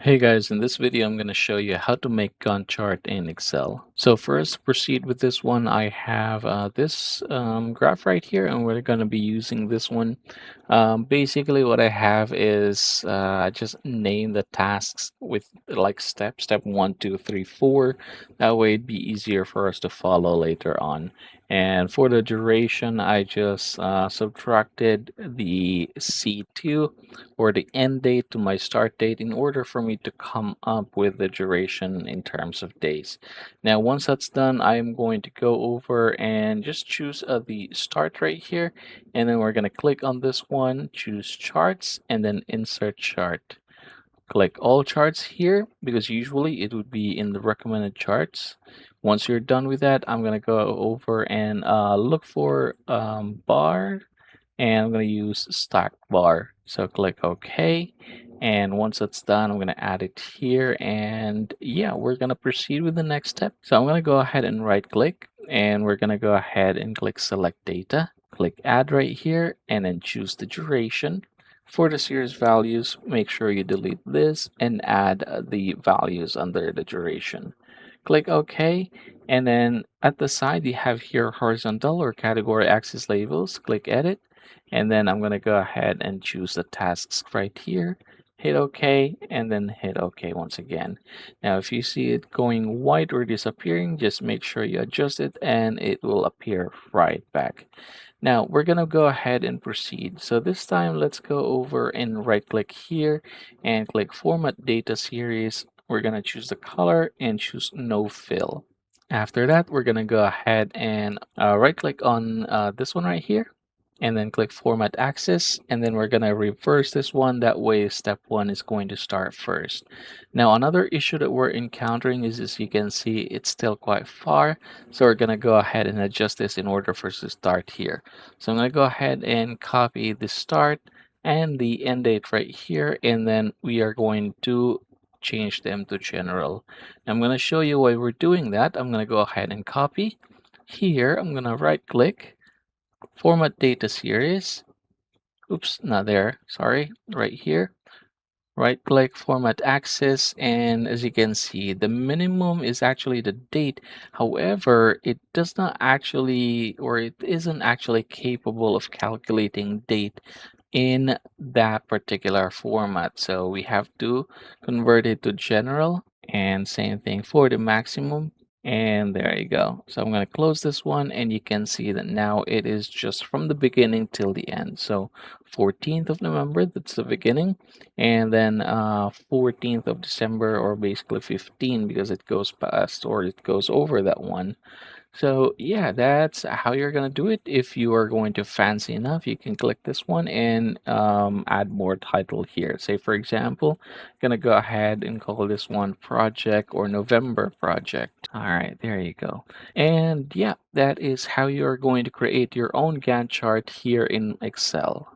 Hey guys, in this video I'm going to show you how to make Gantt chart in Excel. So first, to proceed with this one, I have this graph right here, and we're going to be using this one. Basically, what I have is I just name the tasks with like step 1, 2, 3, 4. That way it'd be easier for us to follow later on. And for the duration, I just subtracted the C2 or the end date to my start date in order for me to come up with the duration in terms of days. Now, once that's done, I am going to go over and just choose the start right here, and then we're going to click on this one, choose charts, and then insert chart. Click all charts here because usually it would be in the recommended charts. Once you're done with that, I'm going to go over and look for bar, and I'm going to use stack bar. So click OK. And once that's done, I'm going to add it here. And yeah, we're going to proceed with the next step. So I'm going to go ahead and right click, and we're going to go ahead and click select data. Click add right here, and then choose the duration. For the series values, make sure you delete this and add the values under the duration. Click OK, and then at the side you have here horizontal or category axis labels. Click edit, and then I'm going to go ahead and choose the tasks right here. Hit OK, and then hit OK once again. Now, if you see it going white or disappearing, just make sure you adjust it and it will appear right back. Now, we're going to go ahead and proceed. So this time, let's go over and right click here and click Format Data Series. We're going to choose the color and choose No Fill. After that, we're going to go ahead and right click on this one right here, and then click Format Axis, and then we're going to reverse this one. That way step 1 is going to start first. Now, another issue that we're encountering is, as you can see, it's still quite far, so we're going to go ahead and adjust this in order for us to start here. So I'm going to go ahead and copy the start and the end date right here, and then we are going to change them to general. I'm going to show you why we're doing that. I'm going to go ahead and copy. Here, I'm going to right click, Format Data Series. Oops, not there. Sorry, right here. Right click, Format Axis, and as you can see, the minimum is actually the date. However, it does not actually, or it isn't actually capable of calculating date in that particular format. So we have to convert it to general, and same thing for the maximum. And there you go. So I'm going to close this one, and you can see that now it is just from the beginning till the end. So 14th of November, that's the beginning, and then 14th of December, or basically 15 because it goes past or it goes over that one. So yeah, that's how you're gonna do it. If you are going to fancy enough, you can click this one and add more title here. Say for example, gonna go ahead and call this one project or November project. All right, there you go. And yeah, that is how you're going to create your own Gantt chart here in Excel.